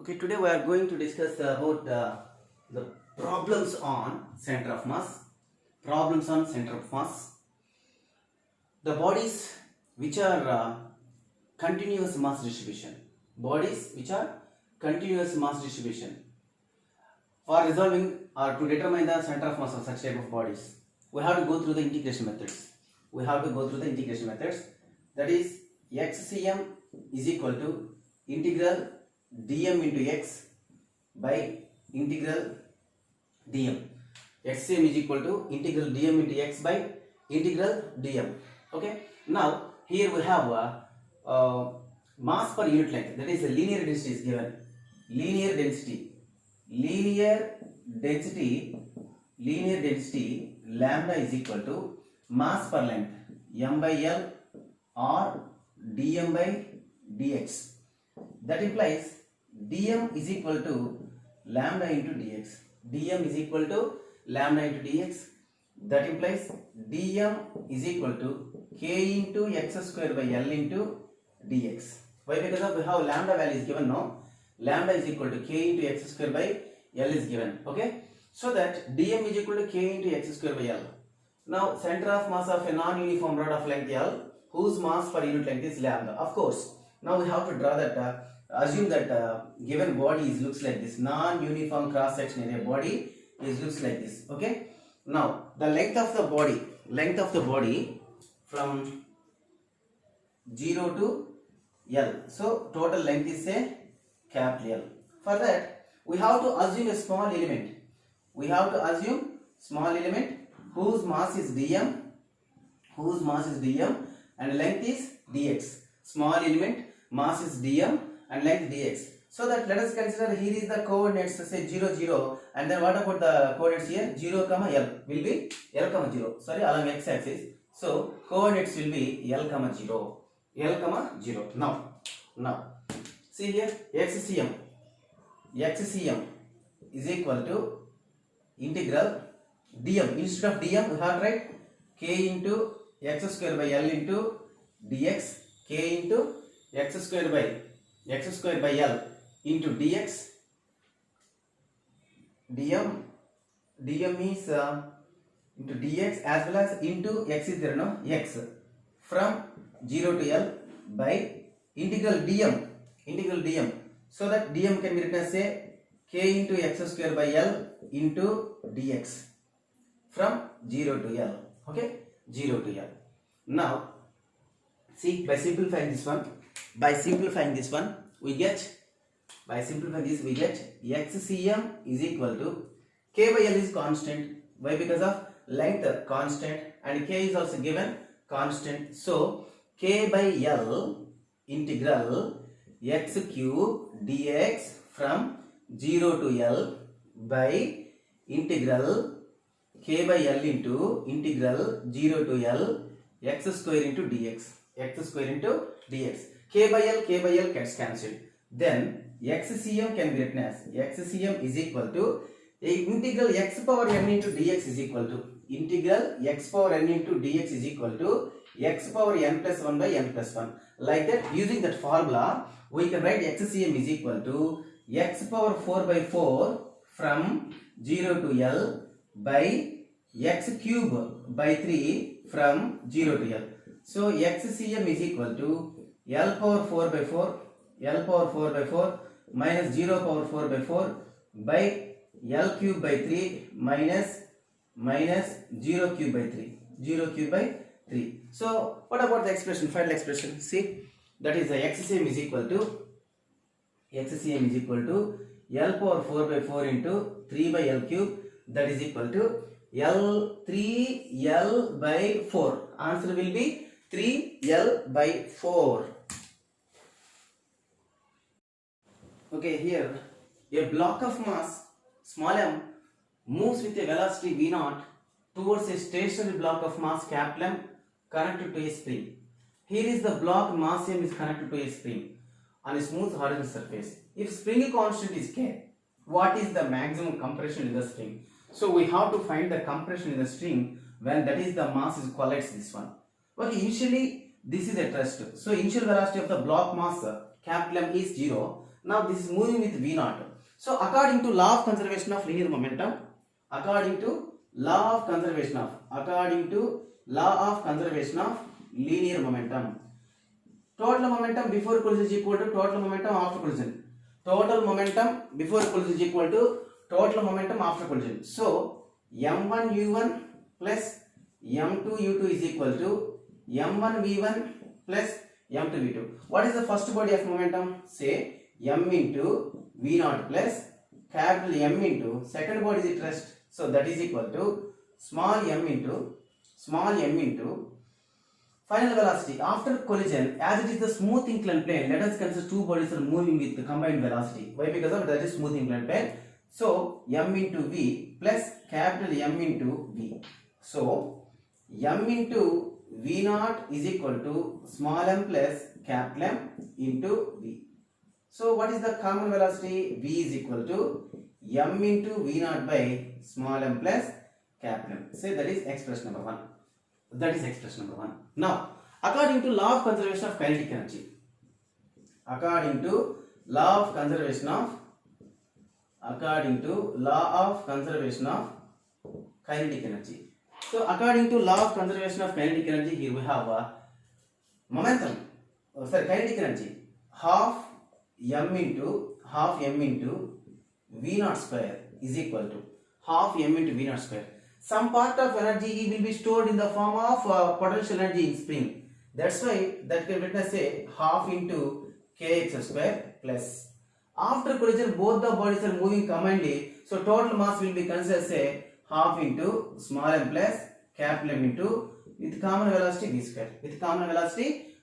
Okay, today we are going to discuss about the problems on center of mass. Problems on center of mass. The bodies which are continuous mass distribution. Bodies which are continuous mass distribution. For resolving or to determine the center of mass of such type of bodies, we have to go through the integration methods. That is, xcm is equal to integral dm into x by integral dm. xcm is equal to integral dm into x by integral dm. Okay. Now here we have mass per unit length. That is the linear density is given. Linear density lambda is equal to mass per length m by l or dm by dx. That implies dm is equal to lambda into dx. dm is equal to lambda into dx. That implies dm is equal to k into x square by l into dx. Why? Because of we have lambda value is given. No, lambda is equal to k into x square by l is given. Okay, so that dm is equal to k into x square by l. Now center of mass of a non-uniform rod of length l whose mass per unit length is lambda. Of course, now we have to draw that. Assume that given body looks like this. Non-uniform cross section area body looks like this. Okay. Now the length of the body from 0 to L. So total length is a capital L. For that we have to assume a small element. Whose mass is dm and length is dx. Small element, mass is dm and length dx. So that let us consider here is the coordinates, say 0 0, and then what about the coordinates here? 0 comma l will be l comma 0, sorry, along x axis. So coordinates will be l comma 0. Now see here, xcm is equal to integral dm. Instead of dm we have to write k into x square by l into dx, k into x square by l into dx. dm is into dx as well as into x is there, no, x from 0 to l by integral dm. So that dm can be written as say k into x square by l into dx from 0 to l. Okay, 0 to l. Now see, by simplifying this one we get xcm is equal to k by l is constant. Why? Because of length constant and k is also given constant. So k by l integral x cube dx from 0 to l by integral k by l into integral 0 to l x square into dx. K by l gets cancelled. Then xcm can be written as xcm is equal to integral x power n into dx is equal to integral x power n into dx is equal to x power n plus 1 by n plus 1. Like that, using that formula we can write xcm is equal to x power 4 by 4 from 0 to l by x cube by 3 from 0 to l. So xcm is equal to l power 4 by 4 minus 0 power 4 by 4 by l cube by 3 minus 0 cube by 3. So what about the expression, final expression? See, that is the xcm is equal to l power 4 by 4 into 3 by l cube, that is equal to L by 4. Answer will be 3L by 4. Okay, here a block of mass small m moves with a velocity v0 towards a stationary block of mass capital M connected to a spring. Here is the block mass m is connected to a spring on a smooth horizontal surface. If spring constant is k, what is the maximum compression in the spring? So we have to find the compression in the string when that is the mass is collides this one. Okay, initially this is at rest. So initial velocity of the block mass capital M is 0. Now this is moving with V naught. So according to law of conservation of linear momentum, according to law of conservation of linear momentum, total momentum before collision is equal to total momentum after collision. Total momentum before collision is equal to total momentum after collision. So m1 u1 plus m2 u2 is equal to m1 v1 plus m2 v2. What is the first body of momentum? Say m into v naught plus capital M into second body is at rest. So that is equal to small m into final velocity after collision. As it is the smooth inclined plane, let us consider two bodies are moving with the combined velocity. Why? Because of that is smooth inclined plane. So m into v plus capital M into v. So m into v naught is equal to small m plus capital M into v. So what is the common velocity? V is equal to m into v naught by small m plus capital M. Say that is expression number 1. That is expression number 1. Now, according to law of conservation of kinetic energy, according to law of conservation of kinetic energy. So according to law of conservation of kinetic energy, here we have momentum. Kinetic energy half m into v naught square is equal to half m into v naught square. Some part of energy will be stored in the form of potential energy in spring. That's why that can written as say half into kx square plus. After collision, both the bodies are moving combinedly, so total mass will be considered say half into small m plus capital M into with common velocity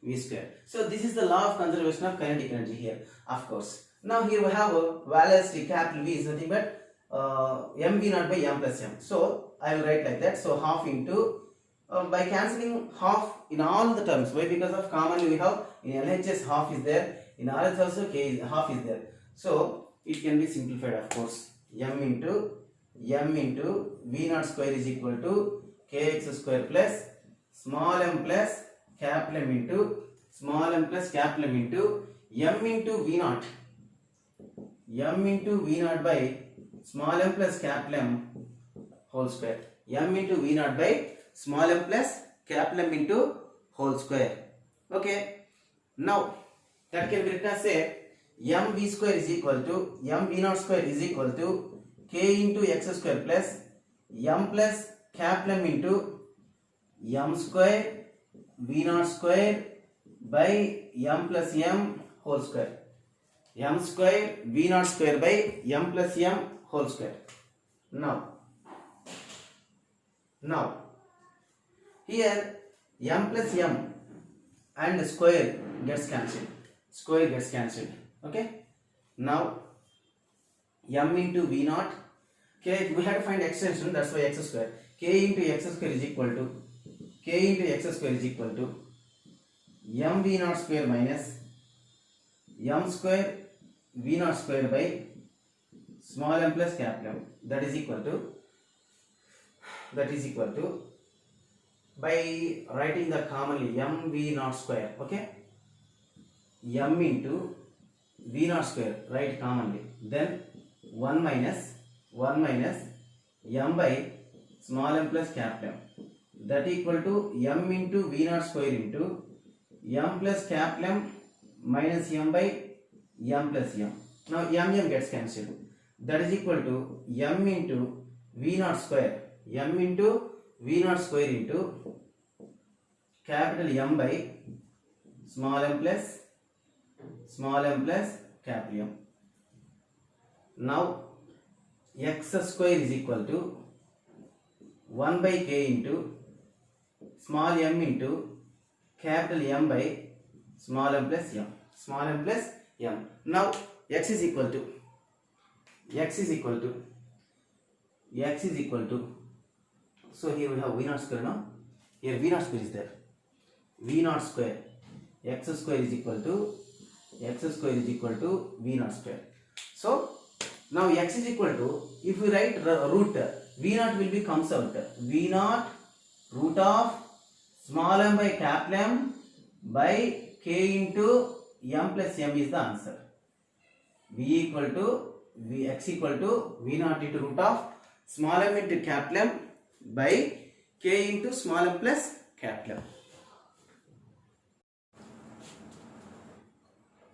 v square. So this is the law of conservation of kinetic energy here. Of course, now here we have a velocity capital V is nothing but mv naught by m plus m. So I will write like that. So half into by cancelling half in all the terms. Why? Because of commonly we have in LHS half is there, in RHS also half is there. So it can be simplified, of course. M into v naught square is equal to kx square plus small m plus capital M into small m plus capital M into m into v naught by small m plus capital M whole square. M into v naught by small m plus capital M into whole square. Okay. Now that can be written as say m v square is equal to m v naught square is equal to k into x square plus m plus capital M into m square v naught square by m plus m whole square. M square v naught square by m plus m whole square. Now here m plus m and square gets cancelled. Okay. Now m into v naught, k, we have to find extension, that's why x square. K into x square is equal to m v naught square minus m square v naught square by small m plus capital M. That is equal to by writing the commonly m v naught square. Okay, m into v naught square, write commonly, then 1 minus m by small m plus capital M, that equal to m into v naught square into m plus capital M minus m by m plus m. Now m gets cancelled. That is equal to m into v naught square into capital M by small m plus capital M. Now x square is equal to 1 by k into small m into capital M by small m plus m. Now x is equal to so here we have v naught square. Now here v naught square is there. V naught square x square is equal to v naught square. So now x is equal to, if we write root, v naught will be comes out, v naught root of small m by capital M by k into m plus m is the answer. V equal to X equal to V naught into root of small m into capital M by K into small m plus capital M.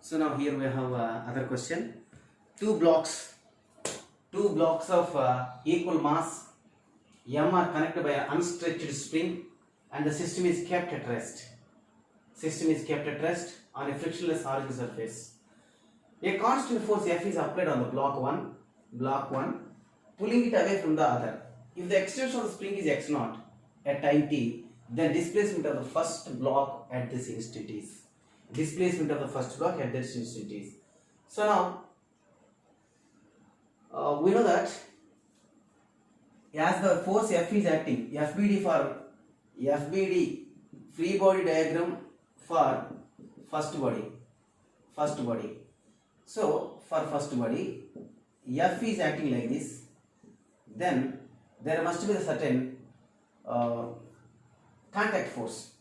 So now here we have other question. Two blocks of equal mass M are connected by an unstretched spring and the system is kept at rest. On a frictionless origin surface. A constant force F is applied on the block 1, pulling it away from the other. If the extension of the spring is x0 at time t, then displacement of the first block at this instant is. So now we know that as the force F is acting, FBD free body diagram for first body. So for first body, F is acting like this, then there must be a certain contact force.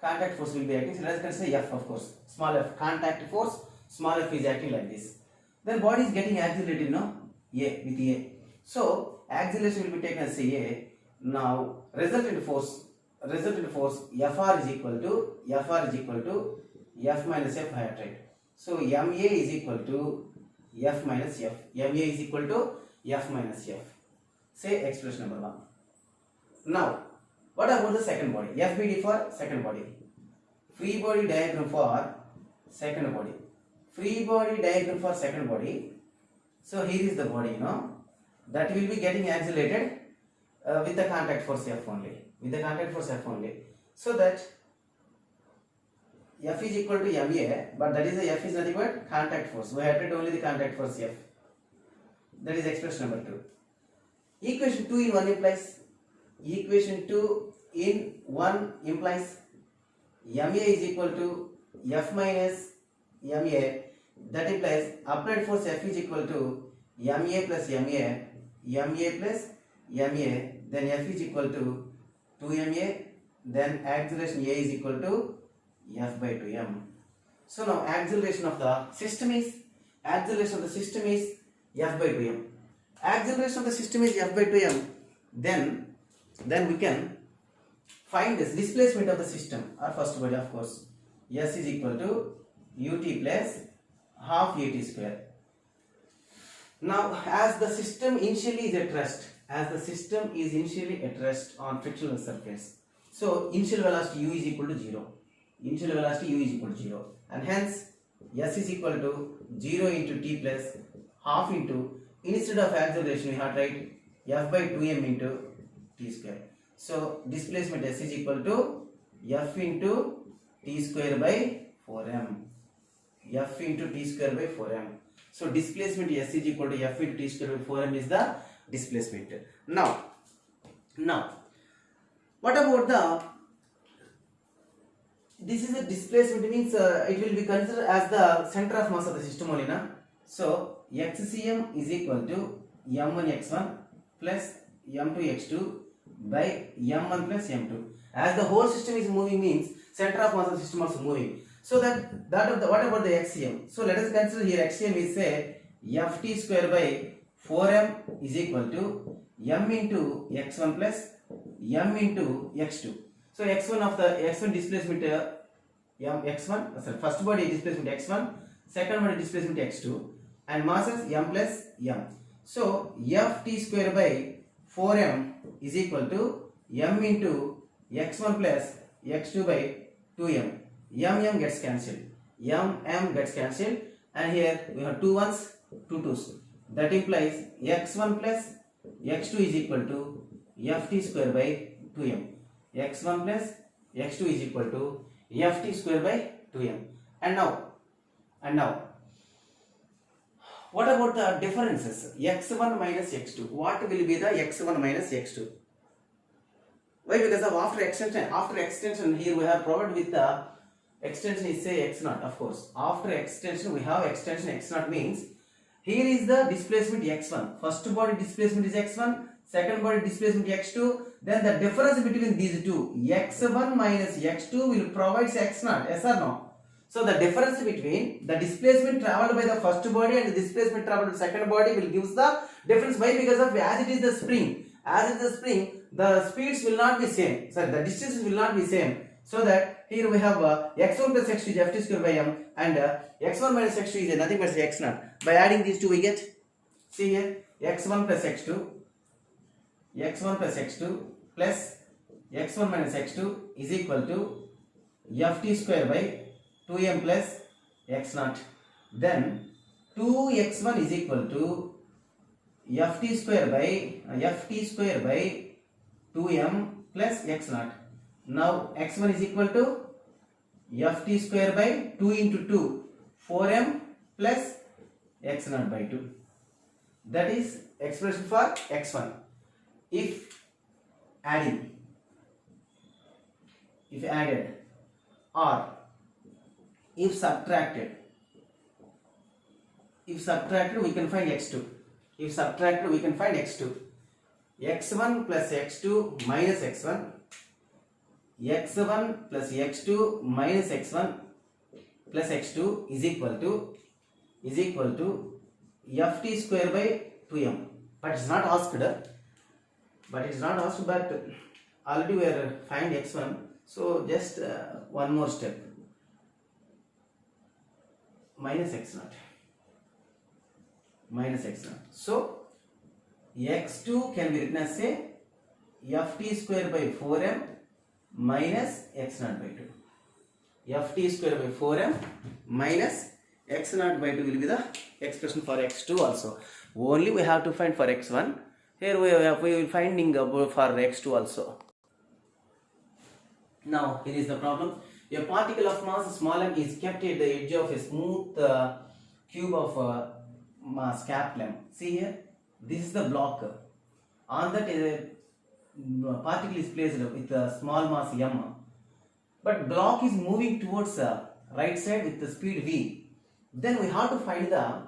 Will be acting. So let's consider F, of course, small f, contact force, small f is acting like this. Then body is getting accelerated, no? With A. So acceleration will be taken as A. Now resultant force Fr is equal to F minus F hydride. So MA is equal to F minus F. Say expression number 1. Now what about the second body? FBD for second body. Free body diagram for second body. So here is the body, that will be getting accelerated with the contact force F only. So that F is equal to MA, but that is the F is nothing but contact force. We have to only the contact force F. That is expression number 2. Equation 2 in 1 implies MA is equal to F minus MA. That implies applied force F is equal to MA plus MA, then F is equal to 2MA, then acceleration A is equal to F by 2M. So now acceleration of the system is F by 2M. Acceleration of the system is F by 2M. Then we can find this displacement of the system or first body, of course. S is equal to ut plus half at square. Now as the system initially is at rest on frictional surface, so initial velocity u is equal to 0. And hence S is equal to 0 into t plus half into, instead of acceleration we have to write F by 2m into t square. So displacement S is equal to F into t square by 4m. So displacement S is equal to F into t square by 4m is the displacement. Now what about this is a displacement, means it will be considered as the center of mass of the system only, na? So xcm is equal to m1 x1 plus m2 x2 by m1 plus m2. As the whole system is moving, means center of mass of the system also moving. So what about the xcm? So let us consider here xcm is say ft square by 4m is equal to m into x1 plus m into x2. So x1 of the x1 displacement first body displacement x1, second body displacement x2, and masses m plus m. So ft square by 4m is equal to m into x1 plus x2 by 2m. M gets cancelled. And here we have 2 1s, 2 2s. That implies x1 plus x2 is equal to ft square by 2m. x1 plus x2 is equal to ft square by 2m. And now what about the differences? x1 minus x2. What will be the x1 minus x2? Why? Because of after extension here we have provided with the extension is say x0, of course. After extension we have extension x0, means here is the displacement x1. First body displacement is x1, second body displacement x2. Then the difference between these two, x1 minus x2 will provide x0, yes or no? So the difference between the displacement traveled by the first body and the displacement traveled by the second body will gives the difference. Why? Because of as it is the spring. As it is the spring, the speeds will not be same. Sorry, the distances will not be same. So that here we have x1 plus x2 is ft square by m, and x1 minus x2 is nothing but x0. By adding these two we get, see here, x1 plus x2 plus x1 minus x2 is equal to ft square by 2m plus x0. Then 2x1 is equal to ft square by 2m plus x0. Now x1 is equal to ft square by 2 into 2, 4m plus x0 by 2. That is expression for x1. If added or if subtracted we can find x2. If subtracted we can find x2. x1 plus x2 minus x1, x1 plus x2 minus x1 plus x2 is equal to ft square by 2m. But it's not asked, but already we are find x1. So just one more step, minus x0. So x2 can be written as say ft square by 4m minus x0 by 2. ft square by 4m minus x0 by 2 will be the expression for x2 also. Only we have to find for x1. Here we will finding for x2 also. Now here is the problem. A particle of mass small m is kept at the edge of a smooth cube of mass capital M. See here, this is the block. On that a particle is placed with a small mass m, but block is moving towards right side with the speed v. Then we have to find the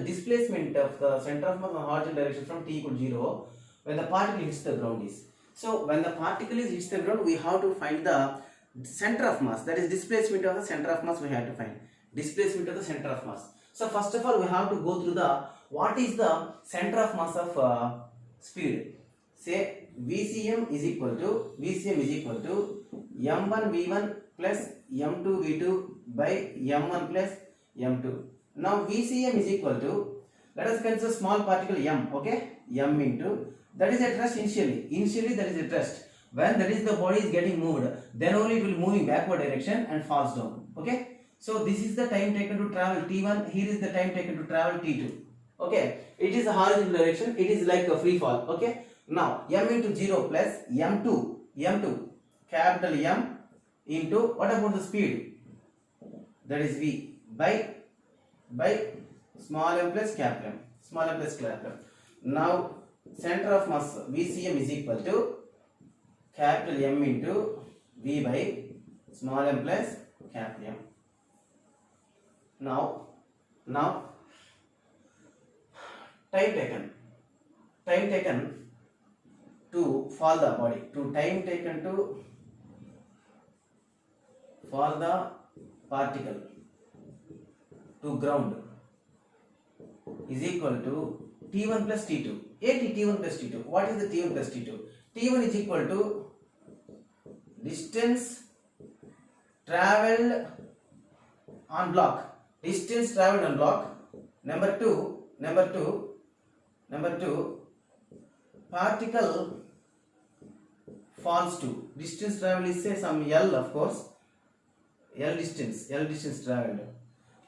displacement of the center of mass in horizontal direction from t equal to 0 when the particle hits the ground is. So when the particle hits the ground, we have to find the center of mass, that is displacement of the center of mass. We have to find displacement of the center of mass. So first of all we have to go through the what is the center of mass of speed. Say VCM is equal to m1 v1 plus m2 v2 by m1 plus m2. Now VCM is equal to, let us consider small particle m, okay, m into, that is at rest initially that is at rest. When that is the body is getting moved, then only it will moving backward direction and falls down, okay. So this is the time taken to travel t1, here is the time taken to travel t2, okay. It is a horizontal direction, it is like a free fall, okay. Now m into 0 plus m2 capital M into, what about the speed, that is v by small m plus capital M. Now center of mass VCM is equal to capital M into v by small m plus capital M. Now time taken to fall the body, fall the particle to ground is equal to T1 plus T2. T1 plus T2. What is the T1 plus T2? T1 is equal to distance traveled on block. Number two, particle falls to, distance traveled is say some L, of course, L distance traveled.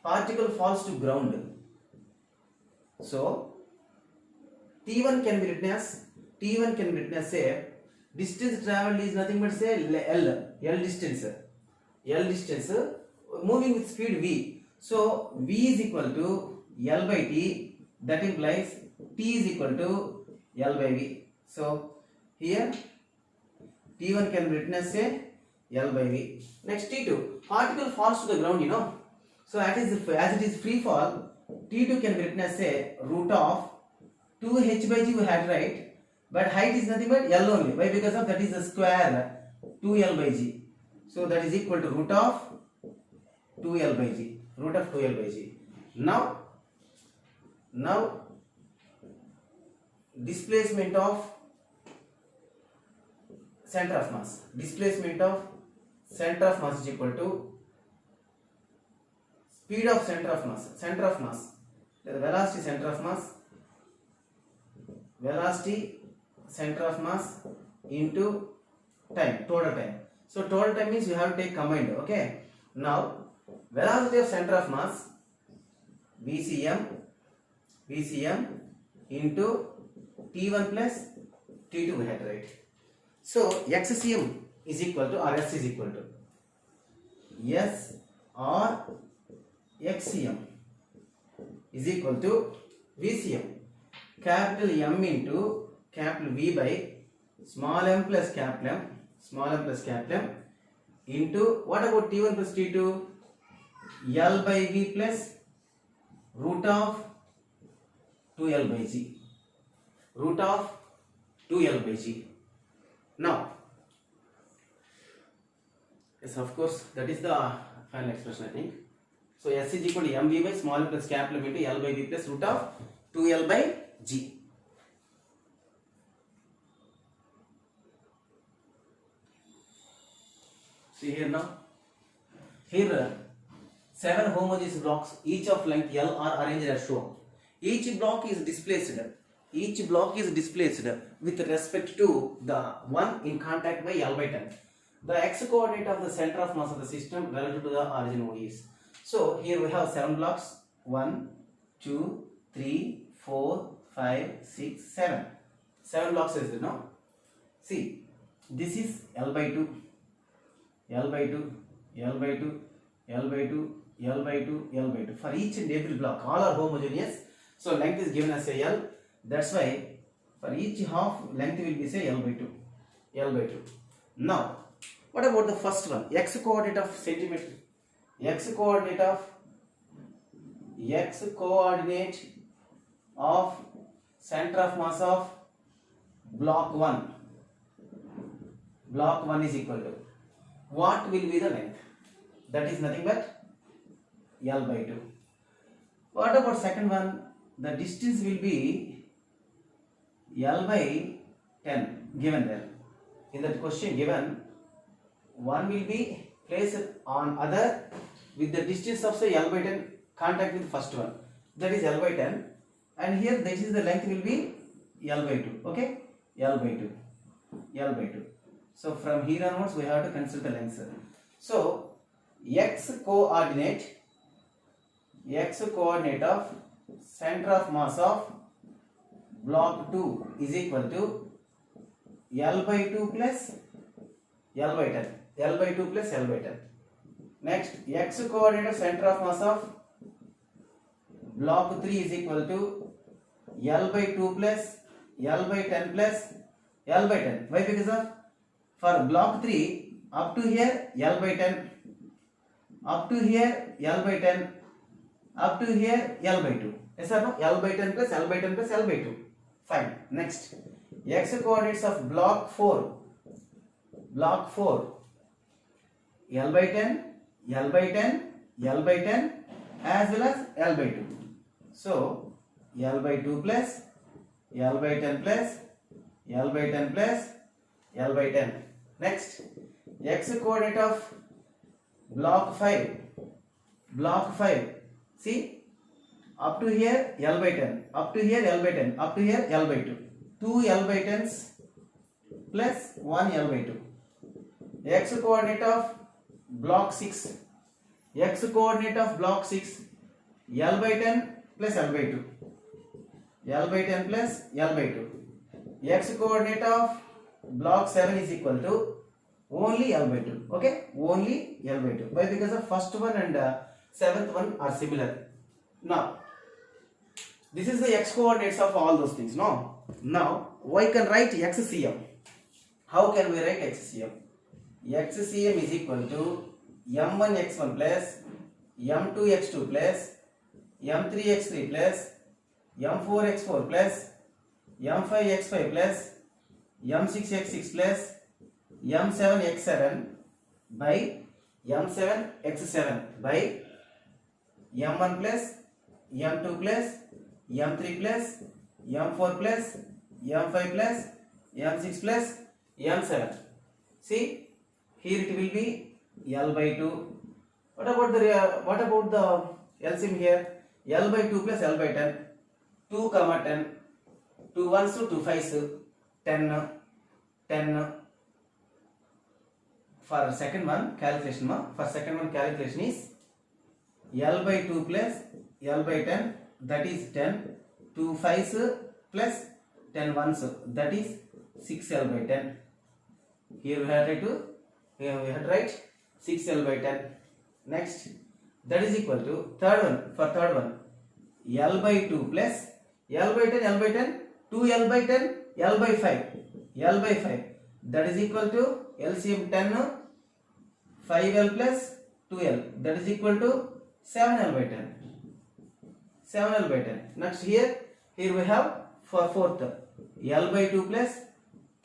Particle falls to ground. So T1 can be written as say distance traveled is nothing but say L distance moving with speed v. So v is equal to L by t, that implies t is equal to L by v. So here T1 can be written as say L by v. Next T2, particle falls to the ground, So as it is free fall, T2 can be written as say root of 2h by g we had, right? But height is nothing but L only. Why? Because of that is the square 2L by g. So that is equal to root of 2L by G, root of 2L by G. Now displacement of center of mass. Displacement of center of mass is equal to speed of center of mass. Center of mass. The velocity center of mass. Velocity center of mass into time, total time. So total time means you have to take combined. Okay. Now velocity of center of mass VCM into T1 plus T2 we had, right? So XCM is equal to, or S is equal to S or XCM is equal to VCM, capital M into capital V by small m plus capital M into, what about T1 plus T2? L by V plus root of 2L by G. Root of 2L by G. Now, yes, of course, that is the final expression, I think. So S is equal to mv by small m plus capital M into L by V plus root of 2L by G. See here now. Here 7 homogeneous blocks, each of length L, are arranged as shown. Each block is displaced with respect to the one in contact by L by 10. The x coordinate of the center of mass of the system relative to the origin O is. So here we have 7 blocks. 1, 2, 3, 4, 5, 6, 7. 7 blocks is there now. See, this is L by 2, L by 2, L by 2, L by 2, L by 2, L by 2. For each and every block, all are homogeneous. So length is given as a L. That's why for each half length will be say L by 2. L by 2. Now, what about the first one? X coordinate of centimeter. X coordinate of center of mass of block 1. Block 1 is equal to, what will be the length? That is nothing but L by 2. What about second one? The distance will be L by 10 given there. In that question given, one will be placed on other with the distance of say L by 10 contact with first one. That is L by 10. And here this is the length will be L by 2. Okay? L by 2. L by 2. So from here onwards we have to consider the length. So x coordinate of center of mass of block 2 is equal to L by 2 plus L by 10. L by 2 plus L by 10. Next, x coordinate of center of mass of block 3 is equal to L by 2 plus L by 10 plus L by 10. Why? Because of, for block 3 up to here L by 10, up to here L by 10, up to here L by 2. Yes or no? L by 10 plus L by 10 plus L by 2. Fine. Next, x coordinates of block 4. Block 4. L by 10, L by 10, L by 10 as well as L by 2. So, L by 2 plus L by 10 plus L by 10 plus L by 10. Next, x coordinate of block 5. Block 5. See, up to here L by 10, up to here L by 10, up to here L by 2. 2 L by 10s plus 1 L by 2. X coordinate of block 6. X coordinate of block 6. L by 10 plus L by 2. L by 10 plus L by 2. X coordinate of block 7 is equal to only L by 2. Okay? Only L by 2. Why? Because the first one and seventh one are similar. Now, this is the x coordinates of all those things. No? Now, we can write XCM. How can we write XCM? XCM is equal to m1x1 plus m2x2 plus m3x3 plus m4x4 plus m5x5 plus m6x6 plus m7x7 by m7 x7 by m1 plus m2 plus m3 plus m4 plus m5 plus m6 plus m7. See, here it will be L by 2. What about the LCM here? L by 2 plus L by 10. 2 comma 10. 2 ones to 2 fives. 10. 10. For second one calculation, is L by 2 plus L by 10, that is 10. 2 fives plus 10 ones, that is 6L by 10. Here we have to write 6L by 10. Next, that is equal to third one L by 2 plus L by 10, 2L by 10, L by 5, that is equal to LCM 10, 5L plus 2L, that is equal to 7L by 10. 7L by 10. Next, here we have for fourth L by 2 plus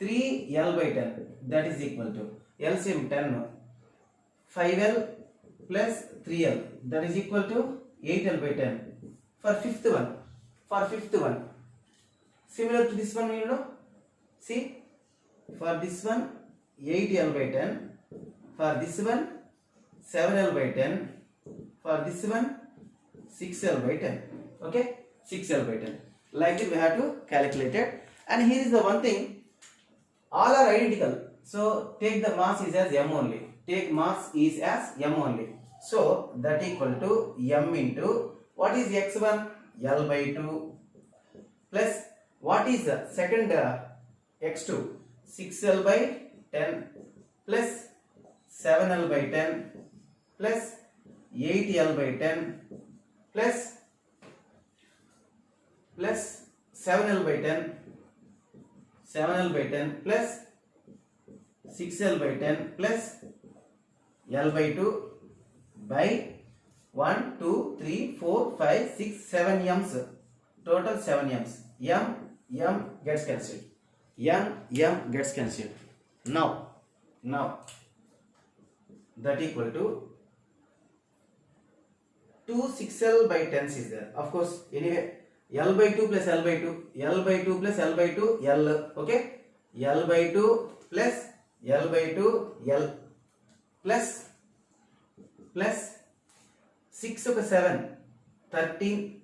3L by 10, that is equal to LCM 10, 5L plus 3L, that is equal to 8L by 10. For fifth one, similar to this one, see, for this one 8L by 10, for this one 7L by 10, for this one 6L by 10. Okay, 6L by 10. Like this we have to calculate it. And here is the one thing, all are identical. So take the mass is as m only. So that equal to m into what is x1? L by 2 plus what is the second x2? 6L by 10 plus 7L by 10 plus 8L by 10 plus 7L by 10 plus 6L by 10 plus L by 2 by 1, 2, 3, 4, 5, 6, 7 m's. Total 7 m's. M gets cancelled. M gets cancelled. Now that equal to 2 6L by 10 is there. Of course, anyway, L by 2 plus L by 2, L by 2 plus L by 2, L. Okay, L by 2 plus L by 2, L plus 6 of 7, 13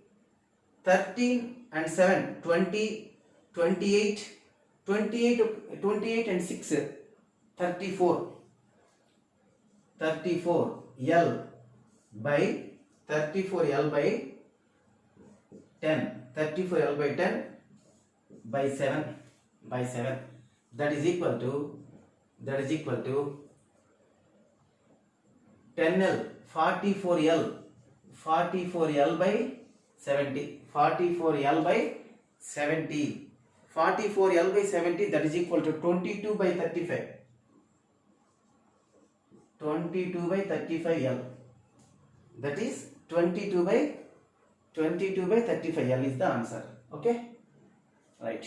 and 7, 20, 28 and 6, 34 L by 34L by 10, 34L by 10 by 7, that is equal to 10L, 44L by 70, 44L by 70, 44L by 70, that is equal to 22 by 35, 22 by 35L, that is 22 by 35L is the answer. Okay, right.